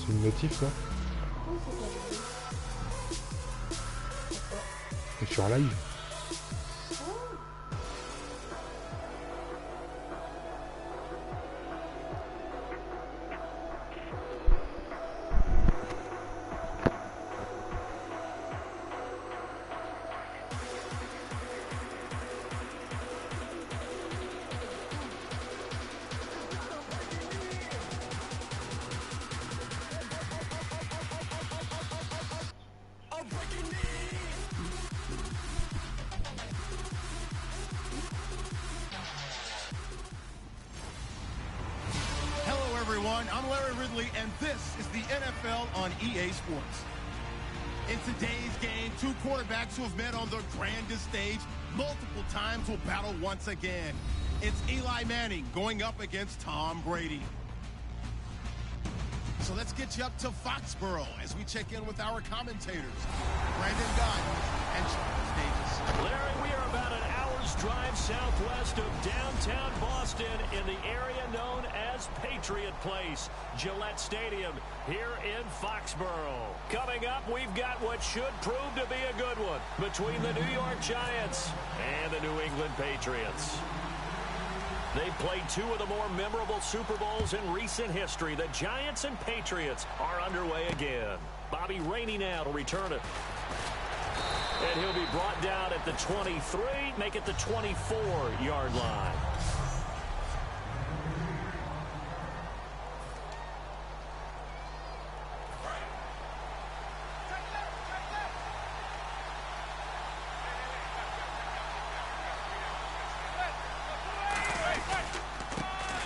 C'est une notif quoi. Et je suis en live. I'm Larry Ridley, and this is the NFL on EA Sports. In today's game, two quarterbacks who have met on the grandest stage multiple times will battle once again. It's Eli Manning going up against Tom Brady. So let's get you up to Foxborough as we check in with our commentators, Brandon Gunn and Charles Davis. Larry, we are about an hour's drive southwest of downtown Boston in the area known as Patriot Place, Gillette Stadium, here in Foxborough. Coming up, we've got what should prove to be a good one between the New York Giants and the New England Patriots. They played two of the more memorable Super Bowls in recent history. The Giants and Patriots are underway again. Bobby Rainey now to return it. And he'll be brought down at the 23, make it the 24-yard line.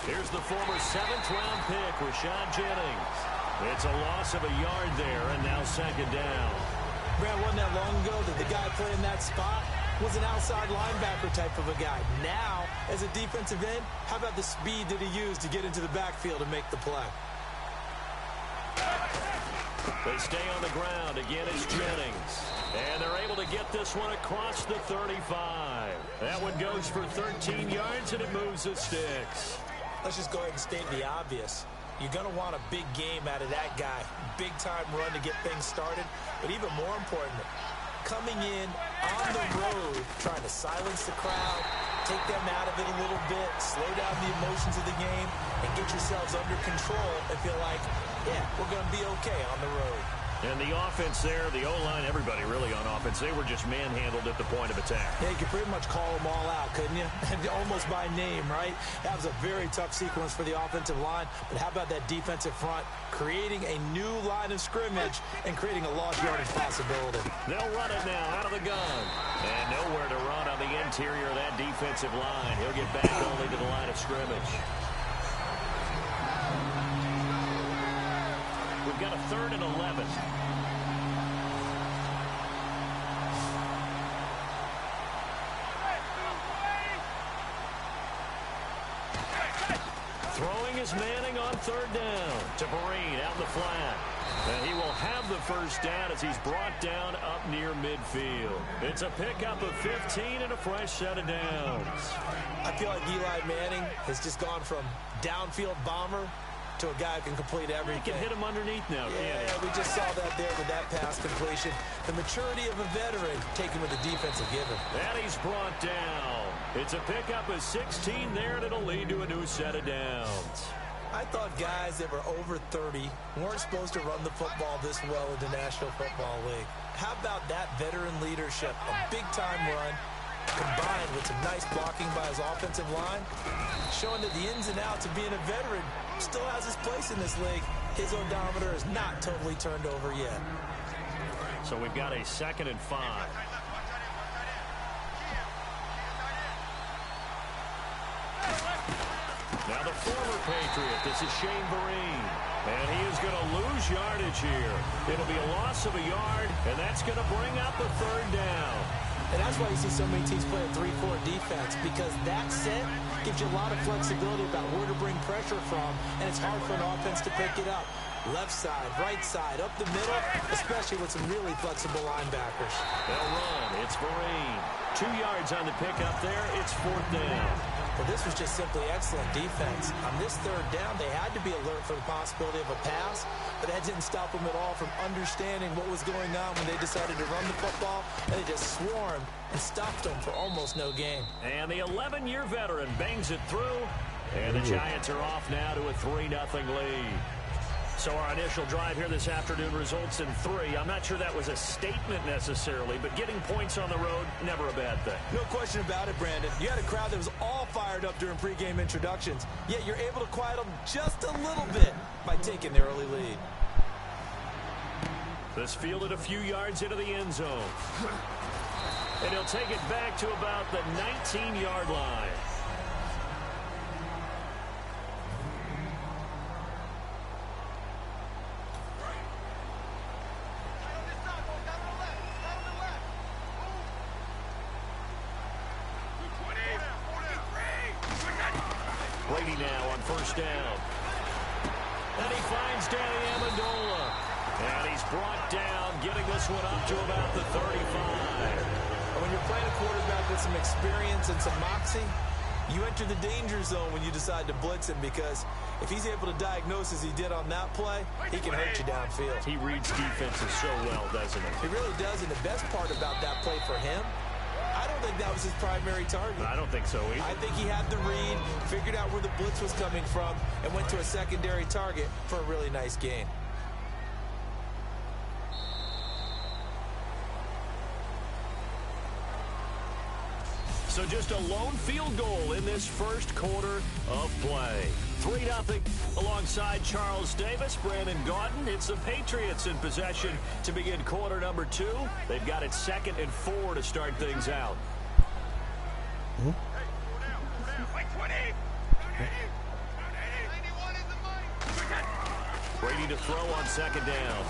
Here's the former 7th-round pick, Rashad Jennings. It's a loss of a yard there, and now second down. Brad, wasn't that long ago that the guy playing that spot was an outside linebacker type of a guy. Now, as a defensive end, how about the speed that he used to get into the backfield and make the play? They stay on the ground. Again, it's Jennings. And they're able to get this one across the 35. That one goes for 13 yards, and it moves the sticks. Let's just go ahead and state the obvious. You're going to want a big game out of that guy. Big-time run to get things started. But even more important, coming in on the road, trying to silence the crowd, take them out of it a little bit, slow down the emotions of the game, and get yourselves under control and feel like, yeah, we're going to be okay on the road. And the offense there, the O-line, everybody really on offense, they were just manhandled at the point of attack. Yeah, you could pretty much call them all out, couldn't you? Almost by name, right? That was a very tough sequence for the offensive line. But how about that defensive front creating a new line of scrimmage and creating a lost yardage possibility? They'll run it now out of the gun. And nowhere to run on the interior of that defensive line. He'll get back only to the line of scrimmage. We've got a 3rd and 11. Throwing is Manning on 3rd down to Vereen out in the flat. And he will have the first down as he's brought down up near midfield. It's a pickup of 15 and a fresh set of downs. I feel like Eli Manning has just gone from downfield bomber to a guy who can complete everything. He can hit him underneath now, yeah, we just saw that there with that pass completion. The maturity of a veteran taken with a defensive given. And he's brought down. It's a pickup of 16 there, and it'll lead to a new set of downs. I thought guys that were over 30 weren't supposed to run the football this well in the National Football League. How about that veteran leadership? A big-time run combined with some nice blocking by his offensive line, showing that the ins and outs of being a veteran still has his place in this league. His odometer is not totally turned over yet. So we've got a 2nd and 5. Now the former Patriot, this is Shane Vereen. And he is going to lose yardage here. It'll be a loss of a yard, and that's going to bring up a 3rd down. And that's why you see so many teams play a 3-4 defense, because that set gives you a lot of flexibility about where to bring pressure from, and it's hard for an offense to pick it up. Left side, right side, up the middle, especially with some really flexible linebackers. They'll run. It's Vereen. 2 yards on the pickup there. It's 4th down. Well, this was just simply excellent defense. On this 3rd down, they had to be alert for the possibility of a pass, but that didn't stop them at all from understanding what was going on when they decided to run the football, and they just swarmed and stopped them for almost no gain. And the 11-year veteran bangs it through, and the Giants are off now to a 3-0 lead. So our initial drive here this afternoon results in 3. I'm not sure that was a statement necessarily, but getting points on the road, never a bad thing. No question about it, Brandon. You had a crowd that was all fired up during pregame introductions, yet you're able to quiet them just a little bit by taking the early lead. This fielded a few yards into the end zone. And he'll take it back to about the 19-yard line. Brady now on 1st down. And he finds Danny Amendola. And he's brought down, getting this one up to about the 35. When you're playing a quarterback with some experience and some moxie, you enter the danger zone when you decide to blitz him, because if he's able to diagnose as he did on that play, he can hurt you downfield. He reads defenses so well, doesn't he? He really does, and the best part about that play for him, I don't think that was his primary target. I don't think so either. I think he had the read, figured out where the blitz was coming from, and went to a secondary target for a really nice gain. So just a lone field goal in this first quarter of play. 3-0 alongside Charles Davis, Brandon Gaudin. It's the Patriots in possession to begin quarter number 2. They've got it 2nd and 4 to start things out. Brady to throw on 2nd down.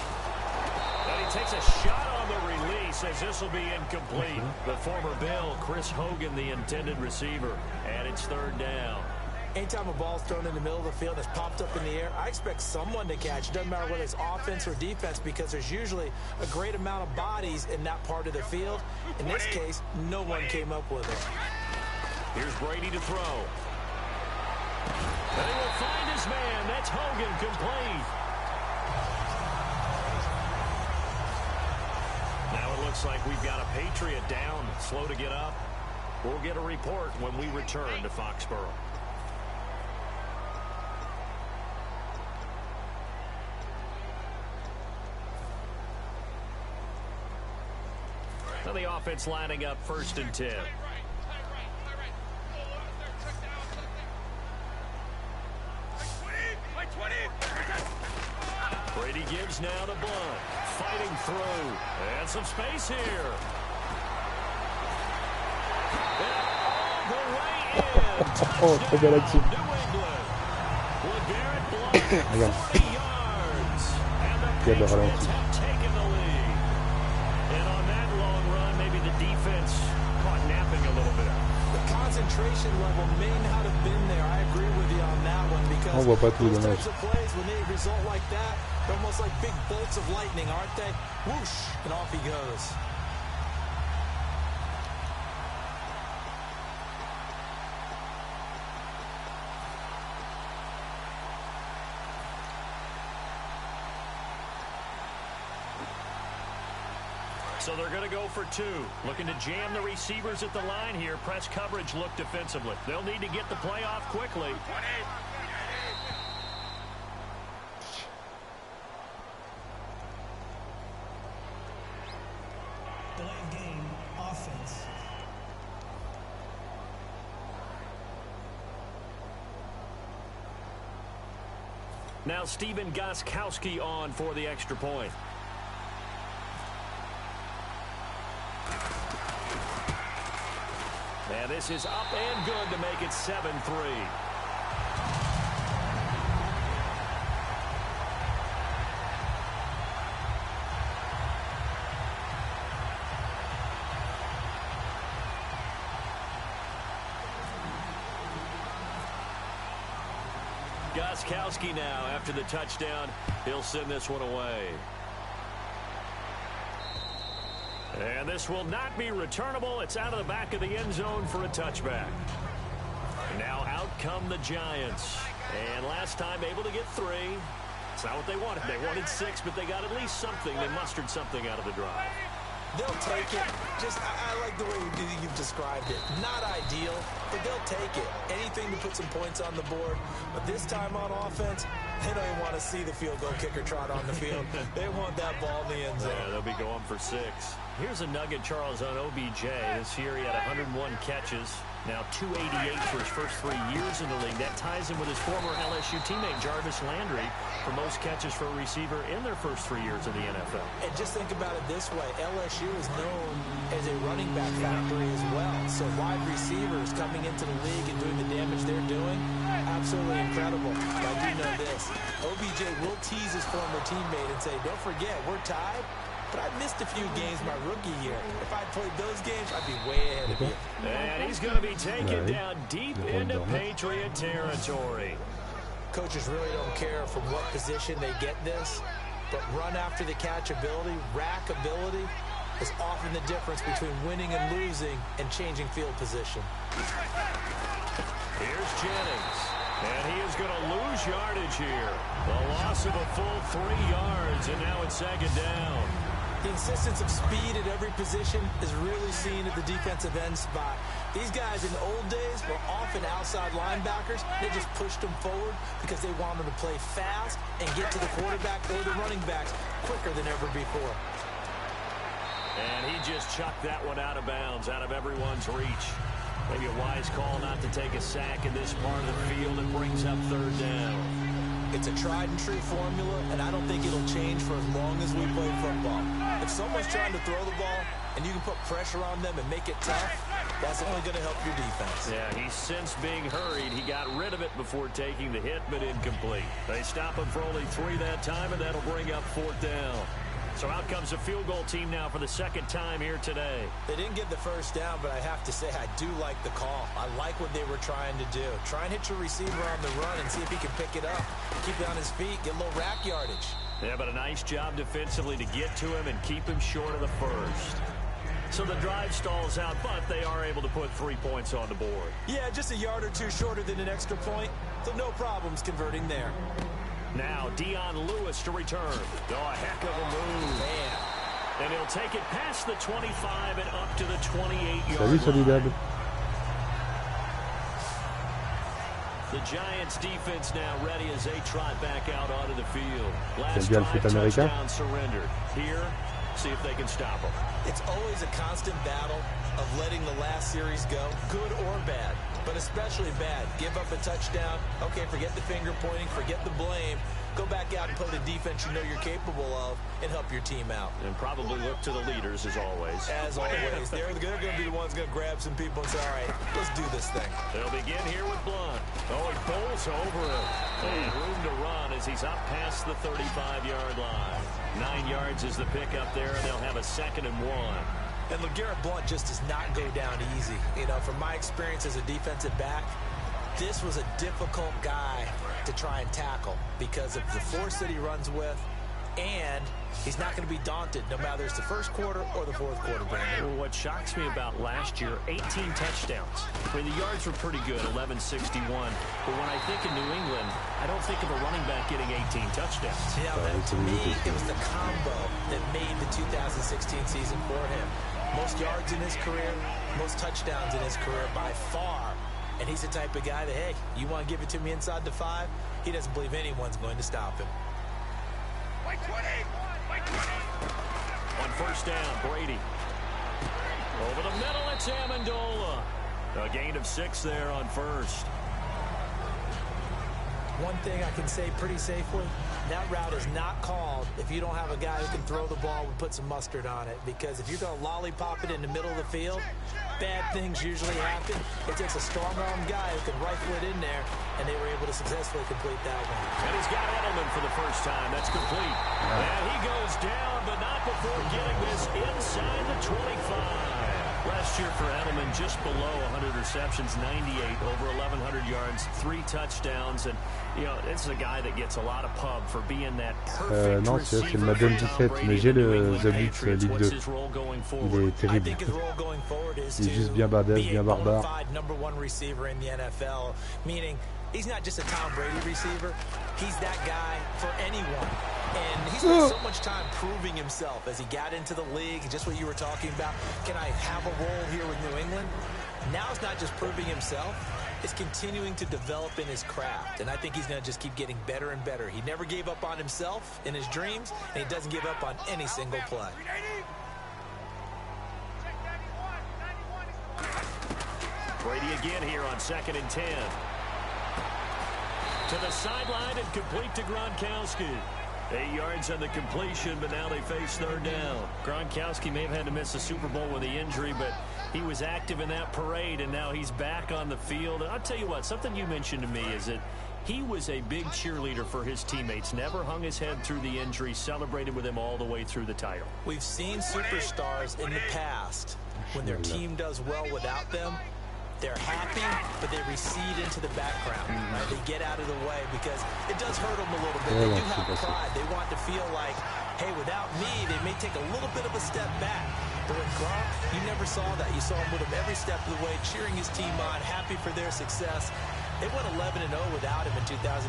And he takes a shot on the release as this will be incomplete. The former Bill, Chris Hogan, the intended receiver. And it's 3rd down. Anytime a ball's thrown in the middle of the field that's popped up in the air, I expect someone to catch. It doesn't matter whether it's offense or defense, because there's usually a great amount of bodies in that part of the field. In this case, no one came up with it. Here's Brady to throw. And he will find his man. That's Hogan, complete. Now it looks like we've got a Patriot down, slow to get up. We'll get a report when we return to Foxborough. Now the offense lining up 1st and 10. Brady gives now to Blunt. Fighting through. And some space here. And all the way in. Touchdown, New England. LeGarrette Blunt, 40 yards. And the Patriots have taken the lead. And on that long run, maybe the defense caught napping a little bit. The concentration level may not have been there. I agree with you on that one, because those types of plays, when they result like that, they're almost like big bolts of lightning, aren't they? Whoosh, and off he goes. So they're going to go for 2. Looking to jam the receivers at the line here. Press coverage look defensively. They'll need to get the play off quickly. Delay of game, offense. Now Stephen Gostkowski on for the extra point. And this is up and good to make it 7-3. Gostkowski now after the touchdown. He'll send this one away. And this will not be returnable. It's out of the back of the end zone for a touchback. Now out come the Giants. And last time able to get 3. It's not what they wanted. They wanted 6, but they got at least something. They mustered something out of the drive. They'll take it. I like the way you've described it. Not ideal, but they'll take it. Anything to put some points on the board. But this time on offense, they don't even want to see the field goal kicker trot on the field. They want that ball in the end zone. Yeah, they'll be going for 6. Here's a nugget, Charles, on OBJ. This year he had 101 catches. Now 288 for his first 3 years in the league. That ties him with his former LSU teammate Jarvis Landry for most catches for a receiver in their first 3 years in the NFL. And just think about it this way. LSU is known as a running back factory as well. So wide receivers coming into the league and doing the damage they're doing, absolutely incredible. But I do know this. OBJ will tease his former teammate and say, don't forget, we're tied. But I missed a few games my rookie year. If I'd played those games, I'd be way ahead of you. And he's going to be taken down deep into Patriot territory. Coaches really don't care from what position they get this, but run after the catch ability, rack ability, is often the difference between winning and losing and changing field position. Here's Jennings. And he is going to lose yardage here. The loss of a full 3 yards, and now it's second down. The insistence of speed at every position is really seen at the defensive end spot. These guys in the old days were often outside linebackers. They just pushed them forward because they wanted to play fast and get to the quarterback or the running backs quicker than ever before. And he just chucked that one out of bounds, out of everyone's reach. Maybe a wise call not to take a sack in this part of the field. It brings up third down. It's a tried-and-true formula, and I don't think it'll change for as long as we play football. If someone's trying to throw the ball and you can put pressure on them and make it tough, that's only going to help your defense. Yeah, he's since being hurried. He got rid of it before taking the hit, but incomplete. They stop him for only 3 that time, and that'll bring up 4th down. So out comes a field goal team now for the 2nd time here today. They didn't get the first down, but I have to say I do like the call. I like what they were trying to do. Try and hit your receiver on the run and see if he can pick it up. Keep it on his feet, get a little rack yardage. Yeah, but a nice job defensively to get to him and keep him short of the first. So the drive stalls out, but they are able to put 3 points on the board. Yeah, just a yard or 2 shorter than an extra point, so no problems converting there. Now Dion Lewis to return. Oh, a heck of a move. Man. And he'll take it past the 25 and up to the 28-yard line. The Giants defense now ready as they trot back out onto the field. Last drive, touchdown surrendered. Here, see if they can stop them. It's always a constant battle of letting the last series go, good or bad, but especially bad. Give up a touchdown. Okay, forget the finger pointing, forget the blame. Go back out and play the defense you know you're capable of and help your team out. And probably look to the leaders as always. As always. They're going to be the ones going to grab some people and say, all right, let's do this thing. They'll begin here with Blunt. Oh, he bowls over him. And room to run as he's up past the 35-yard line. 9 yards is the pickup there, and they'll have a 2nd and 1. And LeGarrette Blunt just does not go down easy. You know, from my experience as a defensive back, this was a difficult guy to try and tackle because of the force that he runs with, and he's not going to be daunted no matter it's the first quarter or the fourth quarter, Brandon. Well, what shocks me about last year, 18 touchdowns. I mean, the yards were pretty good, 1161. But when I think of New England, I don't think of a running back getting 18 touchdowns. Yeah, but to me, it was the combo that made the 2016 season for him. Most yards in his career, most touchdowns in his career by far. And he's the type of guy that, hey, you want to give it to me inside the 5? He doesn't believe anyone's going to stop him. On first down, Brady. Over the middle, it's Amendola. A gain of 6 there on first. One thing I can say pretty safely, that route is not called if you don't have a guy who can throw the ball and put some mustard on it. Because if you're going to lollipop it in the middle of the field, bad things usually happen. It takes a strong-armed guy who can rifle it in there, and they were able to successfully complete that one. And he's got Edelman for the first time. That's complete. And he goes down, but not before getting this inside the 25. Last year for Edelman, just below 100 receptions, 98, over 1,100 yards, 3 touchdowns, and you know this is a guy that gets a lot of pub for being that perfect non, c'est le Madden 17, mais j'ai le The Blitz League 2. Il est terrible. Il est juste bien badass, bien barbare. He's not just a Tom Brady receiver. He's that guy for anyone. And he's spent so much time proving himself as he got into the league, just what you were talking about. Can I have a role here with New England? Now it's not just proving himself. It's continuing to develop in his craft. And I think he's going to just keep getting better and better. He never gave up on himself in his dreams, and he doesn't give up on any single play. Brady again here on 2nd and 10. To the sideline and complete to Gronkowski. 8 yards on the completion, but now they face 3rd down. Gronkowski may have had to miss the Super Bowl with the injury, but he was active in that parade, and now he's back on the field. And I'll tell you what, something you mentioned to me is that he was a big cheerleader for his teammates, never hung his head through the injury, celebrated with him all the way through the title. We've seen superstars in the past, when their team does well without them, they're happy, but they recede into the background. Right? They get out of the way because it does hurt them a little bit. They do have pride. They want to feel like, hey, without me, they may take a little bit of a step back. But with Gronk, you never saw that. You saw him with him every step of the way, cheering his team on, happy for their success. They went 11-0 without him in 2016.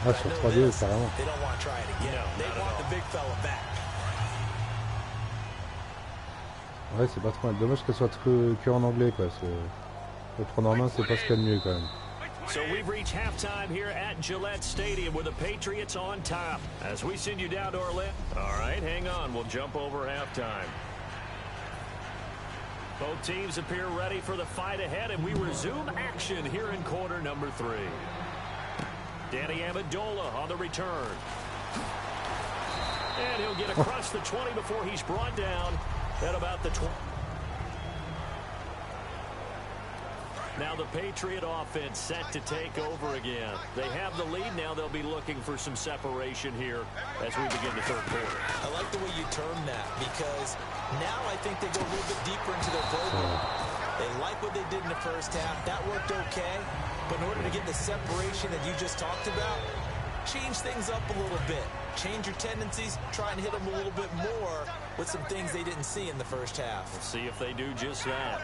But I know this, they don't want to try it again. No, they want the big fella back. Ouais, c'est pas trop mal. Dommage qu'elle soit que en anglais, quoi. Parce que le prendre en main, c'est pas ce qu'il y a de mieux, quand même. So we've reached halftime here at Gillette Stadium with the Patriots on top. As we send you down to our left. All right, hang on. We'll jump over halftime. Both teams appear ready for the fight ahead, and we resume action here in quarter number 3. Danny Amendola on the return. And he'll get across the 20 before he's brought down at about the 20. Now the Patriot offense set to take over again. They have the lead. Now they'll be looking for some separation here as we begin the 3rd quarter. I like the way you term that because now I think they go a little bit deeper into their playbook. They like what they did in the first half. That worked okay. But in order to get the separation that you just talked about, change things up a little bit. Change your tendencies. Try and hit them a little bit more with some things they didn't see in the first half. We'll see if they do just that.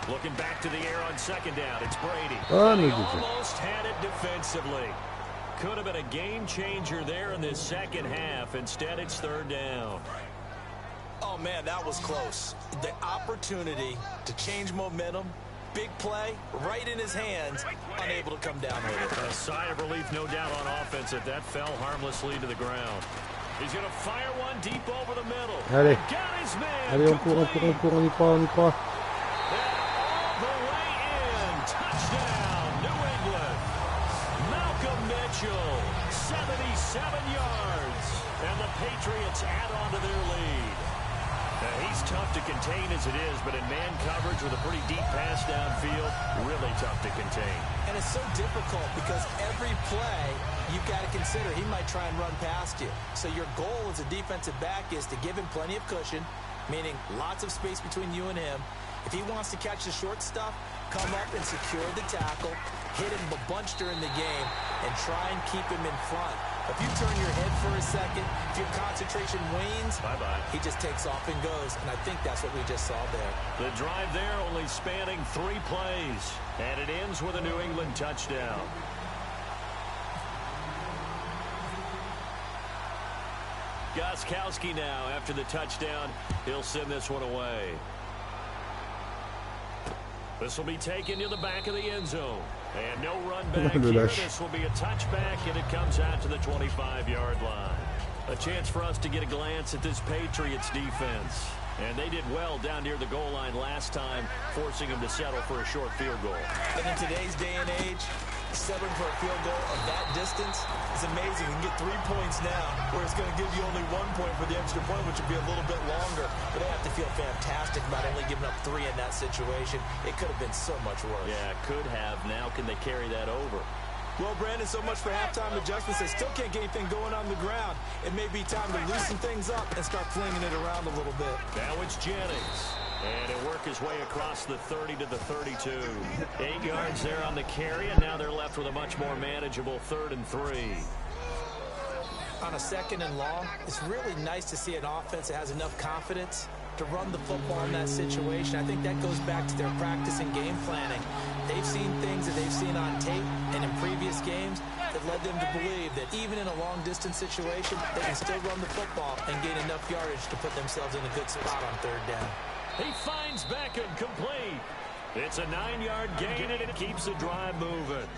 Looking back to the air on 2nd down. It's Brady. He almost had it defensively. Could have been a game changer there in this 2nd half. Instead, it's 3rd down. Oh, man, that was close. The opportunity to change momentum, big play, right in his hands, unable to come down with it. A sigh of relief, no doubt, on offense that that fell harmlessly to the ground. He's going to fire one deep over the middle. Allez, got his man. allez, on court, on y croit, on y croit. All the way in. Touchdown, New England. Malcolm Mitchell, 77 yards. And the Patriots add on to their lead. Now, he's tough to contain as it is, but in man coverage with a pretty deep pass downfield, really tough to contain. And it's so difficult because every play you've got to consider he might try and run past you. So your goal as a defensive back is to give him plenty of cushion, meaning lots of space between you and him. If he wants to catch the short stuff, come up and secure the tackle, hit him a bunch during the game, and try and keep him in front. If you turn your head for a second, if your concentration wanes, bye-bye. He just takes off and goes, and I think that's what we just saw there. The drive there only spanning 3 plays, and it ends with a New England touchdown. Gostkowski now, after the touchdown, he'll send this one away. This will be taken to the back of the end zone. And no run back here. This will be a touchback, and it comes out to the 25-yard line. A chance for us to get a glance at this Patriots defense. And they did well down near the goal line last time, forcing them to settle for a short field goal. And in today's day and age, settling for a field goal of that distance is amazing. You can get 3 points now, where it's going to give you only 1 point for the extra point, which would be a little bit longer. But they have to feel fantastic about only giving up 3 in that situation. It could have been so much worse. Yeah, could have. Now can they carry that over? Well, Brandon, so much for halftime adjustments. They still can't get anything going on the ground. It may be time to loosen things up and start flinging it around a little bit. Now it's Jennings. And he'll work his way across the 30 to the 32. 8 yards there on the carry, and now they're left with a much more manageable 3rd and 3. On a 2nd and long, it's really nice to see an offense that has enough confidence to run the football in that situation. I think that goes back to their practice and game planning. They've seen things that they've seen on tape and in previous games that led them to believe that even in a long-distance situation, they can still run the football and gain enough yardage to put themselves in a good spot on 3rd down. He finds Beckham complete. It's a 9-yard gain, and it keeps the drive moving.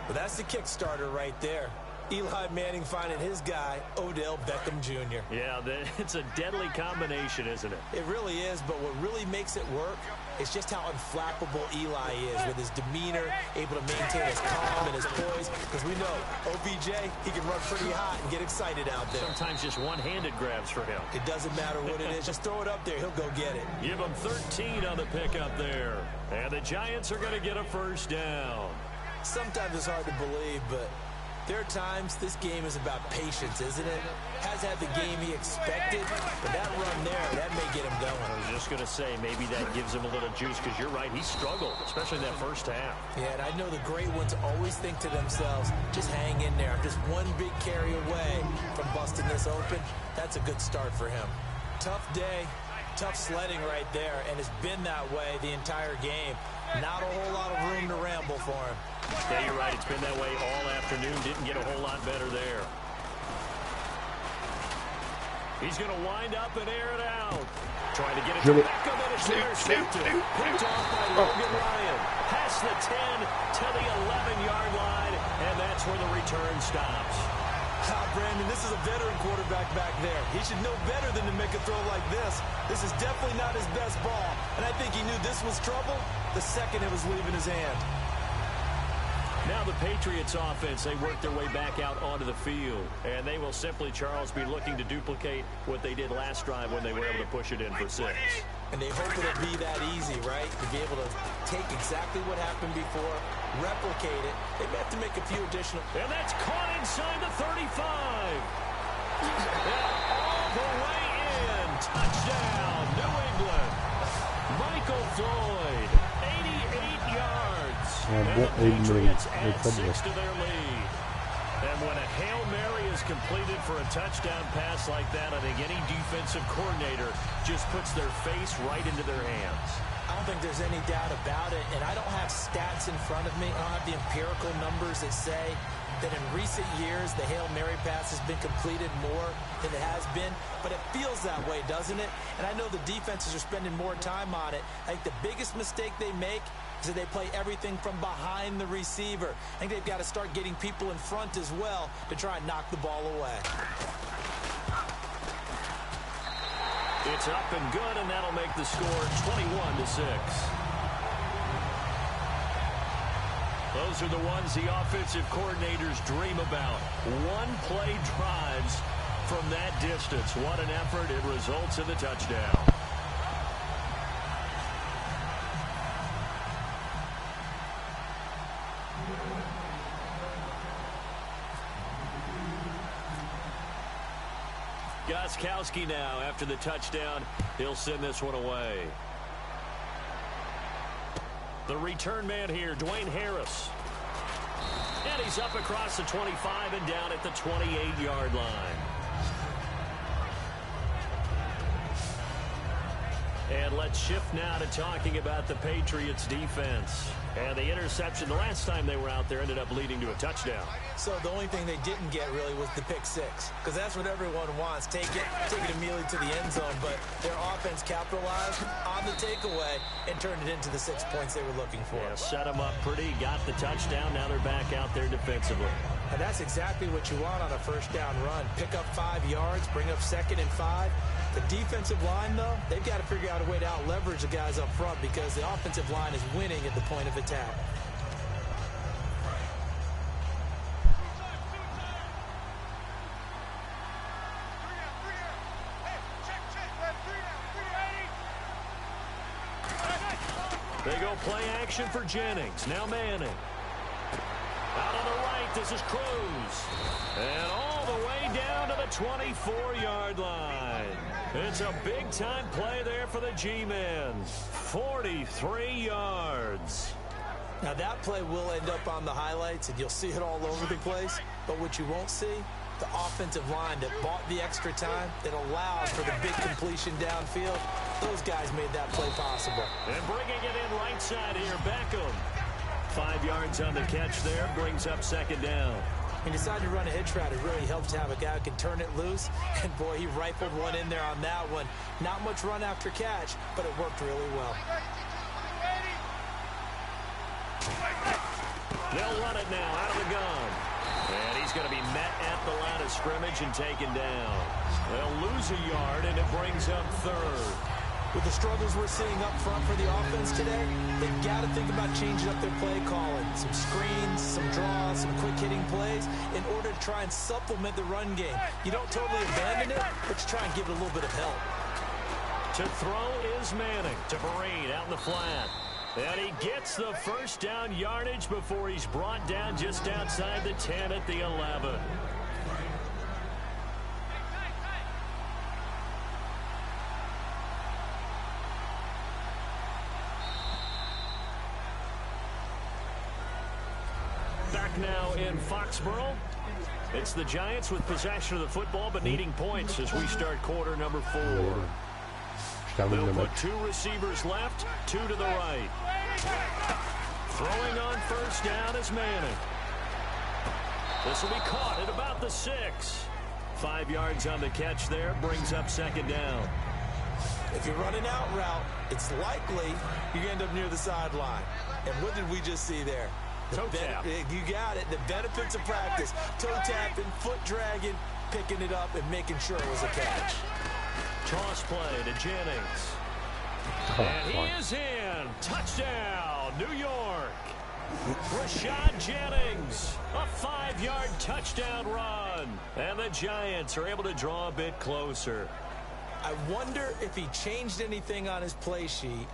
Well, that's the Kickstarter right there. Eli Manning finding his guy, Odell Beckham Jr. Yeah, it's a deadly combination, isn't it? It really is, but what really makes it work is just how unflappable Eli is with his demeanor, able to maintain his calm and his poise. Because we know, OBJ, he can run pretty hot and get excited out there. Sometimes just one-handed grabs for him. It doesn't matter what it is. Just throw it up there. He'll go get it. Give him 13 on the pickup there. And the Giants are going to get a 1st down. Sometimes it's hard to believe, but there are times this game is about patience, isn't it? Has had the game he expected, but that run there, that may get him going. I was just going to say, maybe that gives him a little juice, because you're right, he struggled, especially in that 1st half. Yeah, and I know the great ones always think to themselves, just hang in there. I'm just one big carry away from busting this open. That's a good start for him. Tough day, tough sledding right there, and it's been that way the entire game. Not a whole lot of room to ramble for him. Yeah, you're right. It's been that way all afternoon. Didn't get a whole lot better there. He's going to wind up and air it out. Trying to get it to Beckham, and it's intercepted. Picked off by Logan Ryan. Past the 10 to the 11-yard line, and that's where the return stops. Brandon, this is a veteran quarterback back there. He should know better than to make a throw like this. This is definitely not his best ball, and I think he knew this was trouble the second it was leaving his hand. Now the Patriots offense, they work their way back out onto the field, and they will simply, Charles, be looking to duplicate what they did last drive when they were able to push it in for 6. And they hope it'll be that easy, right? To be able to take exactly what happened before, replicate it. They may have to make a few additional. And that's caught inside the 35. And all the way in. Touchdown, New England. Michael Floyd, 88 yards. And the Patriots add 6 to their lead. And when a Hail Mary is completed for a touchdown pass like that, I think any defensive coordinator just puts their face right into their hands. I don't think there's any doubt about it, and I don't have stats in front of me. I don't have the empirical numbers that say that in recent years the Hail Mary pass has been completed more than it has been, but it feels that way, doesn't it? And I know the defenses are spending more time on it. I think the biggest mistake they make is that they play everything from behind the receiver. I think they've got to start getting people in front as well to try and knock the ball away. It's up and good, and that'll make the score 21-6. Those are the ones the offensive coordinators dream about. One-play drives from that distance. What an effort. It results in the touchdown. Gostkowski now, after the touchdown, he'll send this one away. The return man here, Dwayne Harris. And he's up across the 25 and down at the 28-yard line. And let's shift now to talking about the Patriots defense. And the interception the last time they were out there ended up leading to a touchdown. So the only thing they didn't get really was the pick six, because that's what everyone wants. Take it immediately to the end zone, but their offense capitalized on the takeaway and turned it into the 6 points they were looking for. Yeah, set them up pretty, got the touchdown, now they're back out there defensively. And that's exactly what you want on a first down run. Pick up 5 yards, bring up 2nd and 5. The defensive line, though, they've got to figure out a way to out-leverage the guys up front because the offensive line is winning at the point of attack. They go play action for Jennings. Now Manning. Out on the right, this is Cruz. And all the way down to the 24-yard line. It's a big-time play there for the G-men. 43 yards. Now, that play will end up on the highlights, and you'll see it all over the place. But what you won't see, the offensive line that bought the extra time, that allows for the big completion downfield. Those guys made that play possible. And bringing it in right side here, Beckham. 5 yards on the catch there, brings up second down. He decided to run a hitch route. It really helped to have a guy who can turn it loose. And, boy, he rifled one in there on that one. Not much run after catch, but it worked really well. They'll run it now out of the gun. And he's going to be met at the line of scrimmage and taken down. They'll lose a yard, and it brings up third. With the struggles we're seeing up front for the offense today, they've got to think about changing up their play calling. Some screens, some draws, some quick-hitting plays in order to try and supplement the run game. You don't totally abandon it, but you try and give it a little bit of help. To throw is Manning to Vereen out in the flat. And he gets the first down yardage before he's brought down just outside the 10 at the 11. Back now in Foxborough. It's the Giants with possession of the football but needing points as we start quarter number 4. They'll put 2 receivers left, 2 to the right. Throwing on first down is Manning. This will be caught at about the 6. 5 yards on the catch there, brings up second down. If you're running out route, it's likely you end up near the sideline. And what did we just see there? Toe tap. You got it. The benefits of practice. Toe tapping, foot dragging, picking it up, and making sure it was a catch. Toss play to Jennings. And he is in. Touchdown, New York. Rashad Jennings, a 5-yard touchdown run. And the Giants are able to draw a bit closer. I wonder if he changed anything on his play sheet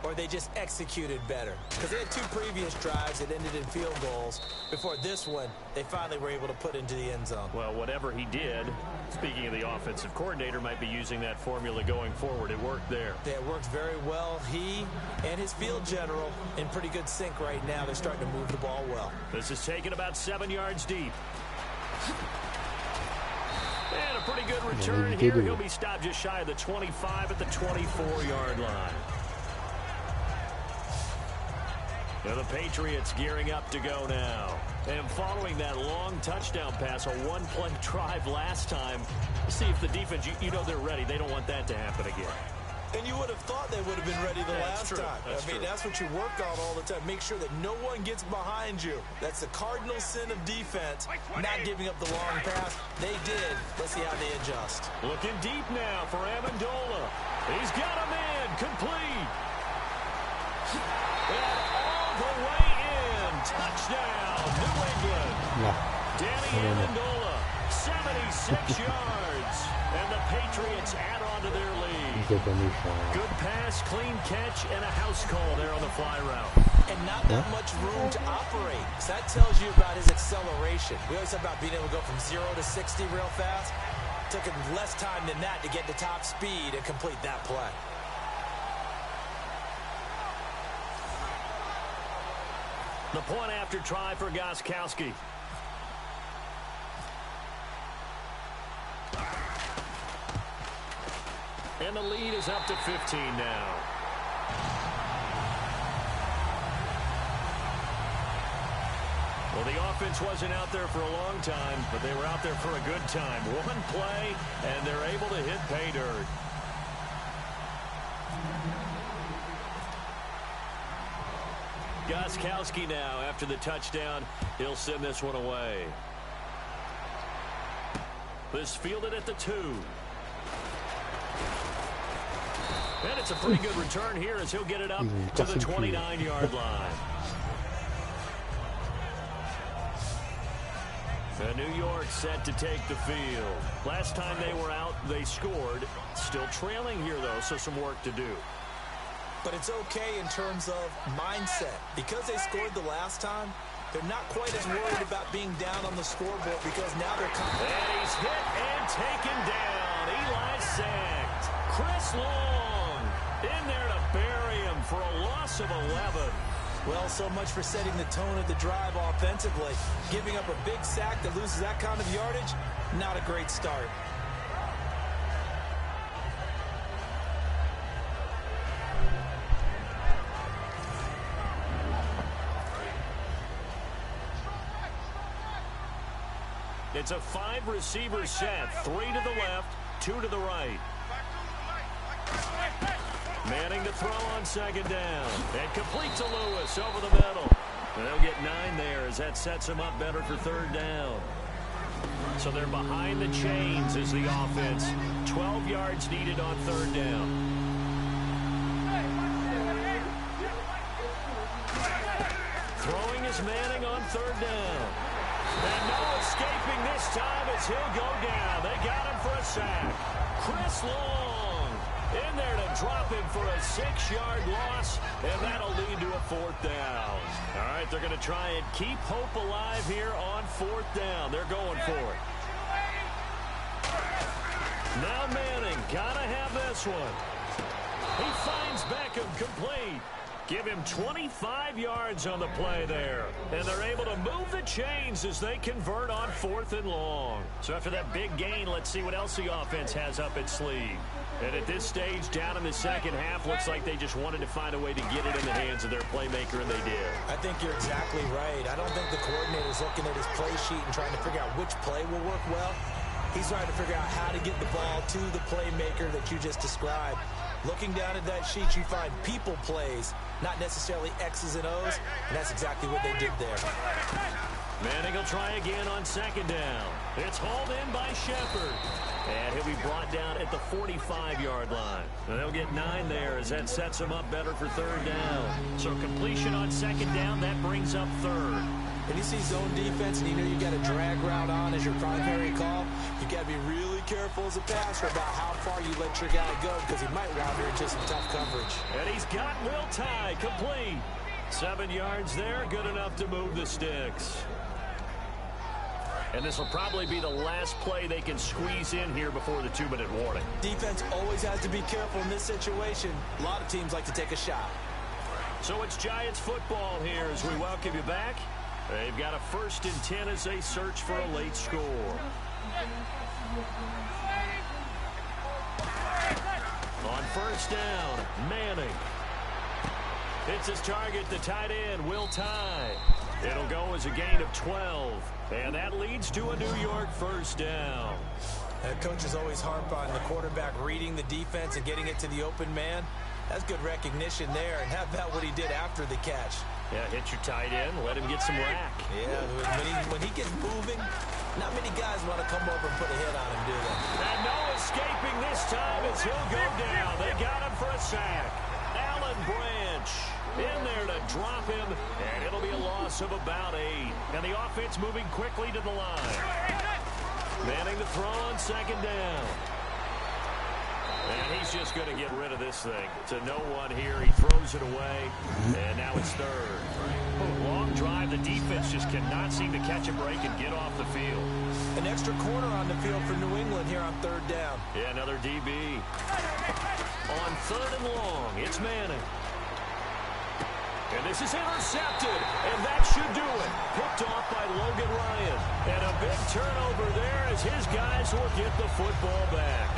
or they just executed better. Because they had 2 previous drives that ended in field goals. Before this one, they finally were able to put into the end zone. Well, whatever he did, speaking of the offensive coordinator, might be using that formula going forward. It worked there. Yeah, it worked very well. He and his field general in pretty good sync right now. They're starting to move the ball well. This is taken about 7 yards deep. And a pretty good return here. He'll be stopped just shy of the 25 at the 24-yard line. And the Patriots gearing up to go now. And following that long touchdown pass, a 1-play drive last time, see if the defense, you know they're ready. They don't want that to happen again. And you would have thought they would have been ready the last time. That's what you work on all the time. Make sure that no one gets behind you. That's the cardinal sin of defense, not giving up the long pass. They did. Let's see how they adjust. Looking deep now for Amendola. He's got him in. Complete. And all the way in. Touchdown, New England. Danny Amendola, 76 yards. And the Patriots add on to their lead. Good pass, clean catch, and a house call there on the fly route. And not that much room to operate. So that tells you about his acceleration. We always talk about being able to go from 0 to 60 real fast. Took him less time than that to get to top speed and complete that play. The point after try for Gostkowski. And the lead is up to 15 now. Well, the offense wasn't out there for a long time, but they were out there for a good time. One play, and they're able to hit pay dirt. Gostkowski now, after the touchdown, he'll send this one away. This fielded at the 2. And it's a pretty good return here as he'll get it up to the 29-yard line. And New York set to take the field. Last time they were out, they scored. Still trailing here, though, so some work to do. But it's okay in terms of mindset. Because they scored the last time, They're not quite as worried about being down on the scoreboard because now they're confident. And he's hit and taken down. Eli sacked. Chris Long in there to bury him for a loss of 11. Well, so much for setting the tone of the drive offensively. Giving up a big sack that loses that kind of yardage, not a great start. It's a 5-receiver set. 3 to the left, 2 to the right. Manning to throw on second down. And complete to Lewis over the middle. And they'll get 9 there as that sets him up better for third down. So they're behind the chains as the offense. 12 yards needed on third down. Throwing is Manning on third down. And no escaping this time as he'll go down. They got him for a sack. Chris Long in there to drop him for a 6-yard loss, and that'll lead to a fourth down. All right, they're going to try and keep hope alive here on fourth down. They're going for it. Now Manning, gotta have this one. He finds Beckham complete. Give him 25 yards on the play there. And they're able to move the chains as they convert on 4th and long. So after that big gain, let's see what else the offense has up its sleeve. And at this stage, down in the second half, looks like they just wanted to find a way to get it in the hands of their playmaker, and they did. I think you're exactly right. I don't think the coordinator's looking at his play sheet and trying to figure out which play will work well. He's trying to figure out how to get the ball to the playmaker that you just described. Looking down at that sheet, you find people plays, not necessarily X's and O's, and that's exactly what they did there. Manning will try again on second down. It's hauled in by Shepard. And he'll be brought down at the 45-yard line. And they'll get 9 there as that sets him up better for third down. So completion on second down, that brings up third. When you see zone defense and you know you got a drag route on as your primary call, you got to be really careful as a passer about how far you let your guy go because he might wander into some tough coverage. And he's got Will Tye complete. 7 yards there, good enough to move the sticks. And this will probably be the last play they can squeeze in here before the 2-minute warning. Defense always has to be careful in this situation. A lot of teams like to take a shot. So it's Giants football here as we welcome you back. They've got a 1st and 10 as they search for a late score. On first down, Manning. Hits his target, the tight end, Will Tye. It'll go as a gain of 12. And that leads to a New York first down. Coaches always harp on the quarterback reading the defense and getting it to the open man. That's good recognition there. And how about what he did after the catch? Yeah, hit your tight end, let him get some rack. Yeah, when he gets moving, not many guys want to come over and put a hit on him, do they? And no escaping this time as he'll go down. They got him for a sack. Alan Branch in there to drop him, and it'll be a loss of about 8. And the offense moving quickly to the line. Manning to throw on second down. And he's just going to get rid of this thing. To no one here. He throws it away, and now it's third. Long drive. The defense just cannot seem to catch a break and get off the field. An extra corner on the field for New England here on third down. Yeah, another DB. On third and long, it's Manning. And this is intercepted, and that should do it. Picked off by Logan Ryan. And a big turnover there as his guys will get the football back.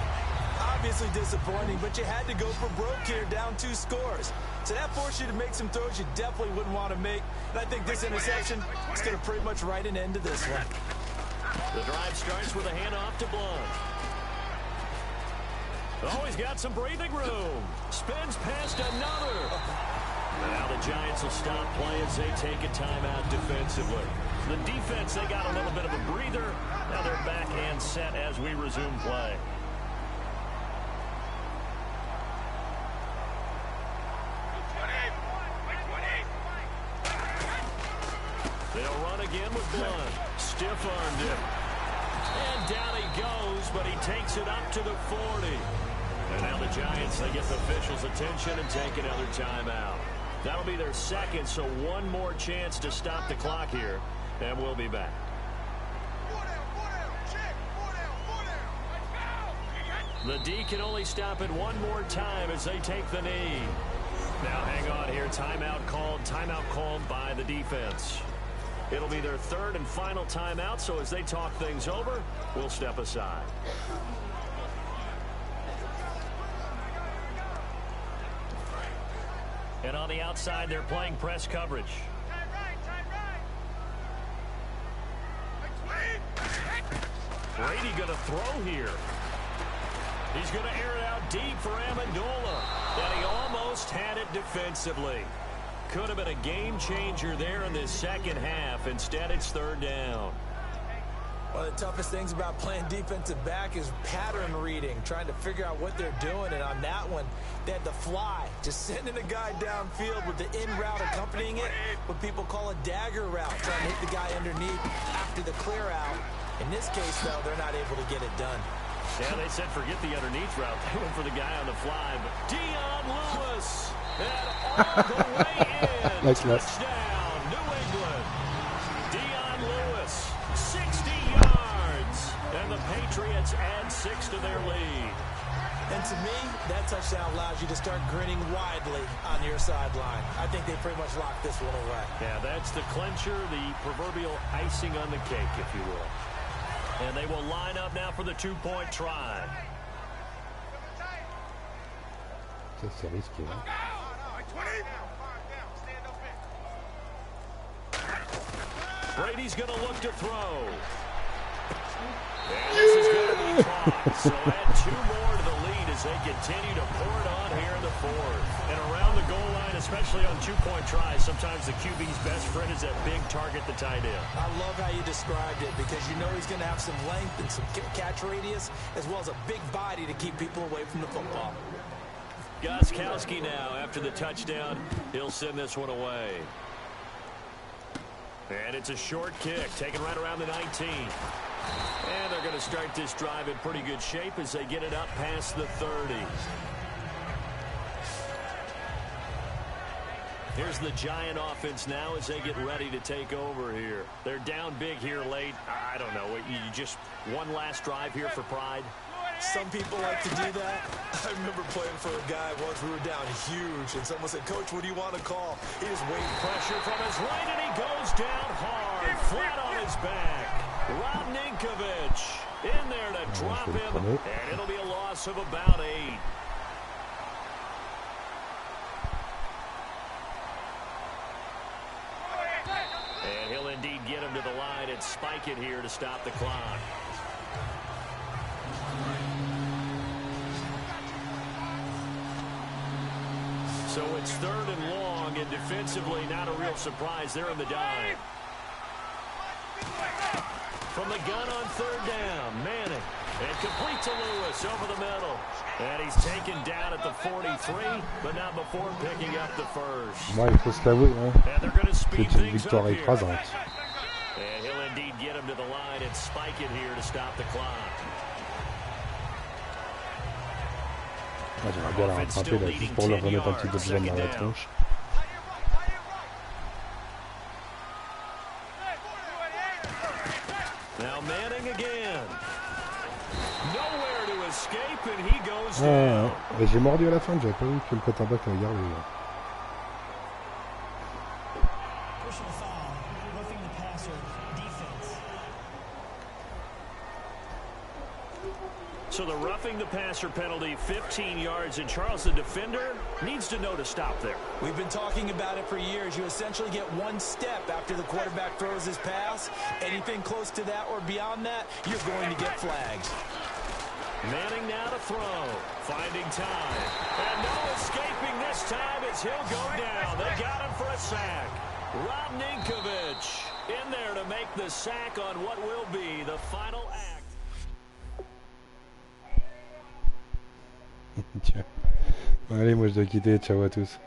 Obviously disappointing, but you had to go for broke here, down 2 scores. So that forced you to make some throws you definitely wouldn't want to make. And I think this interception is going to pretty much write an end to this one. The drive starts with a handoff to Blunt. Oh, he's got some breathing room. Spins past another. Now the Giants will stop play as they take a timeout defensively. The defense, they got a little bit of a breather. Now they're back and set as we resume play. They'll run again with Blunt. Stiff-armed him. And down he goes, but he takes it up to the 40. And now the Giants, they get the officials' attention and take another timeout. That'll be their second, so one more chance to stop the clock here, and we'll be back. The D can only stop it one more time as they take the knee. Now hang on here. Timeout called by the defense. It'll be their third and final timeout, so as they talk things over, we'll step aside. And on the outside, they're playing press coverage. Brady going to throw here. He's going to air it out deep for Amendola. And he almost had it defensively. Could have been a game changer there in this second half. Instead, it's third down. One of the toughest things about playing defensive back is pattern reading, trying to figure out what they're doing. And on that one, they had the fly, just sending a guy downfield with the in route accompanying it, what people call a dagger route, trying to hit the guy underneath after the clear out. In this case, though, they're not able to get it done. Yeah, they said forget the underneath route. They went for the guy on the fly. But Dion Lewis, and all the way in. Touchdown, New England. Dion Lewis, 60 yards. And the Patriots add 6 to their lead. And to me, that touchdown allows you to start grinning widely on your sideline. I think they pretty much locked this one away. Yeah, that's the clincher, the proverbial icing on the cake, if you will. And they will line up now for the two-point try. C'est risqué, hein? Brady's going to look to throw. And this is going to be caught. So add 2 more to the lead as they continue to pour it on here in the fourth. And around the goal line, especially on two-point tries, sometimes the QB's best friend is that big target, the tight end. I love how you described it because you know he's going to have some length and some catch radius as well as a big body to keep people away from the football. Gostkowski now after the touchdown. He'll send this one away. And it's a short kick taken right around the 19. And they're going to start this drive in pretty good shape as they get it up past the 30. Here's the Giant offense now as they get ready to take over here. They're down big here late. I don't know. You just one last drive here for pride. Some people like to do that. I remember playing for a guy once. We were down huge, and someone said, "Coach, what do you want to call?" He just waited. Pressure from his right, and he goes down hard, flat on his back. Rob Ninkovich in there to drop him, and it'll be a loss of about 8. And he'll indeed get him to the line and spike it here to stop the clock. So it's third and long, and defensively not a real surprise. They're in the dive. From the gun on third down, Manning. And complete to Lewis over the middle. And he's taken down at the 43, but not before picking up the first. Moi, il faut se l'avouer, hein. C'est une victoire écrasante. And he'll indeed get him to the line and spike it here to stop the clock. J'aimerais bien la rattraper là, juste pour leur remettre un petit peu de jaune dans la tronche. Now Manning again. Nowhere to escape and he goes down. Et j'ai mordu à la fin, j'avais pas vu que le quarterback l'avait gardé. Personal foul, roughing the passer, defense. So the roughing the passer penalty, 15 yards, and Charles, the defender, needs to know to stop there. We've been talking about it for years. You essentially get one step after the quarterback throws his pass. Anything close to that or beyond that, you're going to get flags. Manning now to throw, finding time. And no escaping this time as he'll go down. They got him for a sack. Rob Ninkovich in there to make the sack on what will be the final act. Allez, moi je dois quitter. Ciao à tous.